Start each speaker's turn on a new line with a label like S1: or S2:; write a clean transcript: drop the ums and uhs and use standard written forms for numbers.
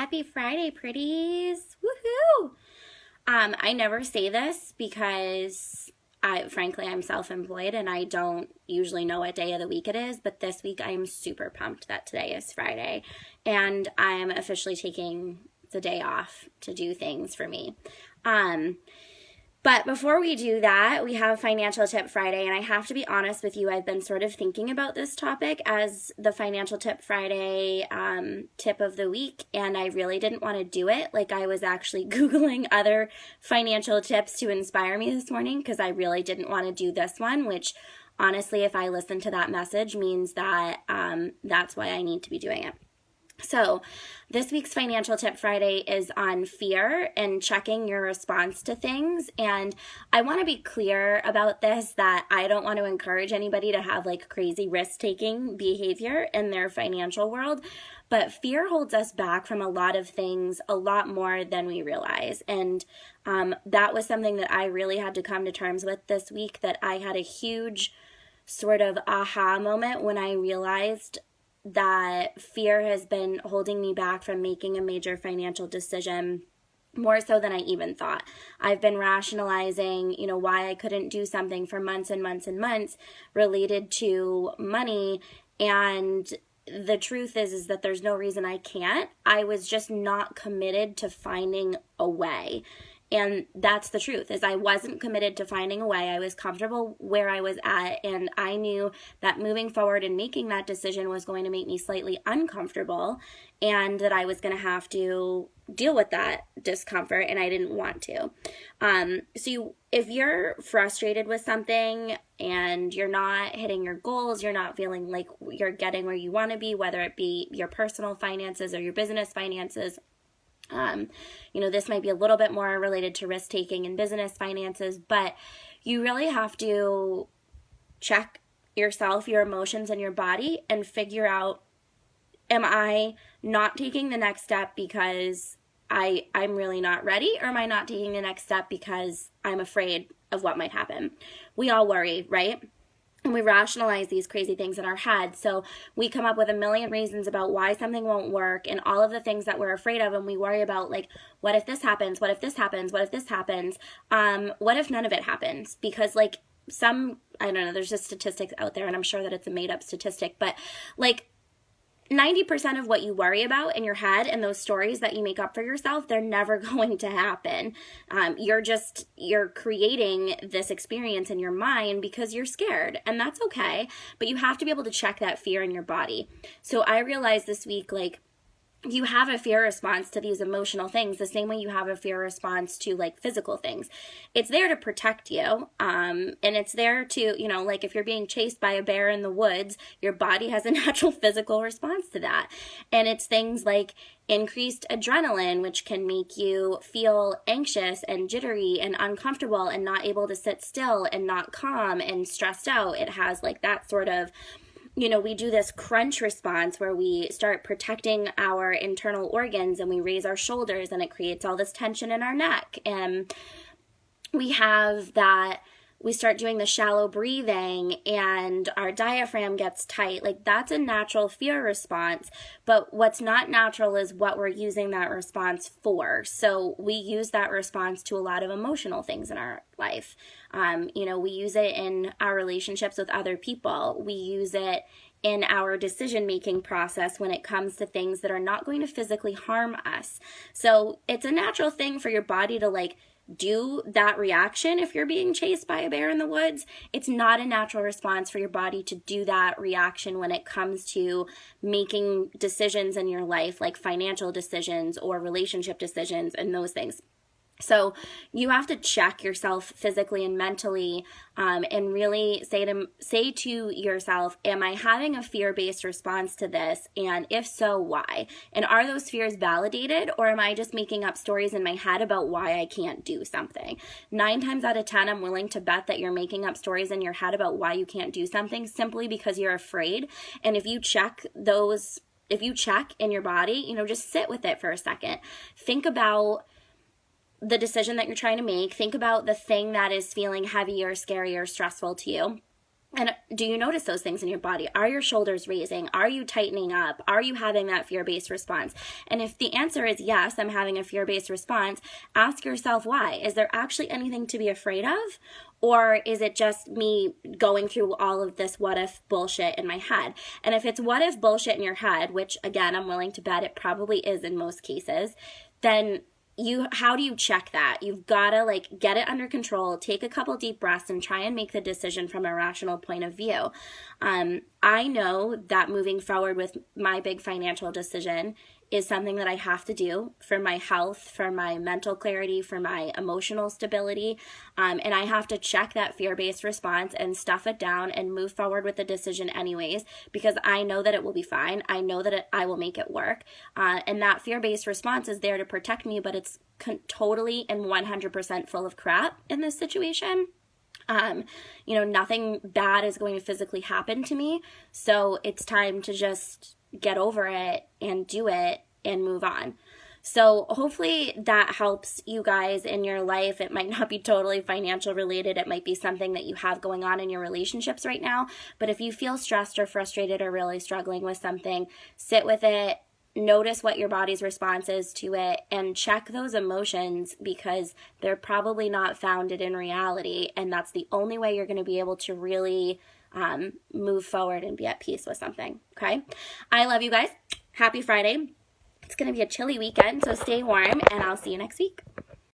S1: Happy Friday, pretties. Woohoo! I never say this because frankly, I'm self-employed and I don't usually know what day of the week it is, but this week I am super pumped that today is Friday and I'm officially taking the day off to do things for me. But before we do that, we have Financial Tip Friday, and I have to be honest with you, I've been sort of thinking about this topic as the Financial Tip Friday tip of the week, and I really didn't want to do it. Like, I was actually Googling other financial tips to inspire me this morning because I really didn't want to do this one, which honestly, if I listen to that message, means that that's why I need to be doing it. So this week's Financial Tip Friday is on fear and checking your response to things. And I want to be clear about this, that I don't want to encourage anybody to have like crazy risk-taking behavior in their financial world. But fear holds us back from a lot of things, a lot more than we realize. And that was something that I really had to come to terms with this week, that I had a huge sort of aha moment when I realized that fear has been holding me back from making a major financial decision, more so than I even thought. I've been rationalizing, why I couldn't do something for months and months and months related to money, and the truth is that there's no reason I can't. I was just not committed to finding a way. And that's the truth, is I wasn't committed to finding a way. I was comfortable where I was at, and I knew that moving forward and making that decision was going to make me slightly uncomfortable, and that I was going to have to deal with that discomfort, and I didn't want to. If you're frustrated with something and you're not hitting your goals, you're not feeling like you're getting where you want to be, whether it be your personal finances or your business finances, this might be a little bit more related to risk-taking and business finances, but you really have to check yourself, your emotions, and your body and figure out, am I not taking the next step because I'm really not ready, or am I not taking the next step because I'm afraid of what might happen? We all worry, right? And we rationalize these crazy things in our head. So we come up with a million reasons about why something won't work and all of the things that we're afraid of. And we worry about, like, what if this happens? What if this happens? What if this happens? What if none of it happens? Because, I don't know, there's just statistics out there, and I'm sure that it's a made up statistic, but 90% of what you worry about in your head and those stories that you make up for yourself, they're never going to happen. You're creating this experience in your mind because you're scared, and that's okay, but you have to be able to check that fear in your body. So I realized this week, you have a fear response to these emotional things the same way you have a fear response to physical things. It's there to protect you, and it's there to, if you're being chased by a bear in the woods, your body has a natural physical response to that. And it's things like increased adrenaline, which can make you feel anxious and jittery and uncomfortable and not able to sit still and not calm and stressed out. It has that sort of, we do this crunch response where we start protecting our internal organs and we raise our shoulders, and it creates all this tension in our neck. And we have that, we start doing the shallow breathing and our diaphragm gets tight. That's a natural fear response, but what's not natural is what we're using that response for. So we use that response to a lot of emotional things in our life. We use it in our relationships with other people. We use it in our decision-making process when it comes to things that are not going to physically harm us. So it's a natural thing for your body to do that reaction if you're being chased by a bear in the woods. It's not a natural response for your body to do that reaction when it comes to making decisions in your life, like financial decisions or relationship decisions and those things. So you have to check yourself physically and mentally, and really say to yourself, am I having a fear-based response to this? And if so, why? And are those fears validated, or am I just making up stories in my head about why I can't do something? 9 times out of 10, I'm willing to bet that you're making up stories in your head about why you can't do something simply because you're afraid. And if you check in your body, just sit with it for a second. Think about the decision that you're trying to make. Think about the thing that is feeling heavy or scary or stressful to you. And do you notice those things in your body? Are your shoulders raising? Are you tightening up? Are you having that fear-based response? And if the answer is yes, I'm having a fear-based response, ask yourself why. Is there actually anything to be afraid of? Or is it just me going through all of this what if bullshit in my head? And if it's what if bullshit in your head, which again, I'm willing to bet it probably is in most cases, then how do you check that? You've got to like get it under control, take a couple deep breaths, and try and make the decision from a rational point of view. I know that moving forward with my big financial decision is something that I have to do for my health, for my mental clarity, for my emotional stability. And I have to check that fear-based response and stuff it down and move forward with the decision anyways, because I know that it will be fine. I know that I will make it work. And that fear-based response is there to protect me, but it's totally and 100% full of crap in this situation. Nothing bad is going to physically happen to me. So it's time to just get over it and do it and move on. So hopefully that helps you guys in your life. It might not be totally financial related. It might be something that you have going on in your relationships right now. But if you feel stressed or frustrated or really struggling with something, sit with it. Notice what your body's response is to it and check those emotions, because they're probably not founded in reality. And that's the only way you're going to be able to really move forward and be at peace with something. Okay. I love you guys. Happy Friday. It's going to be a chilly weekend, so stay warm, and I'll see you next week.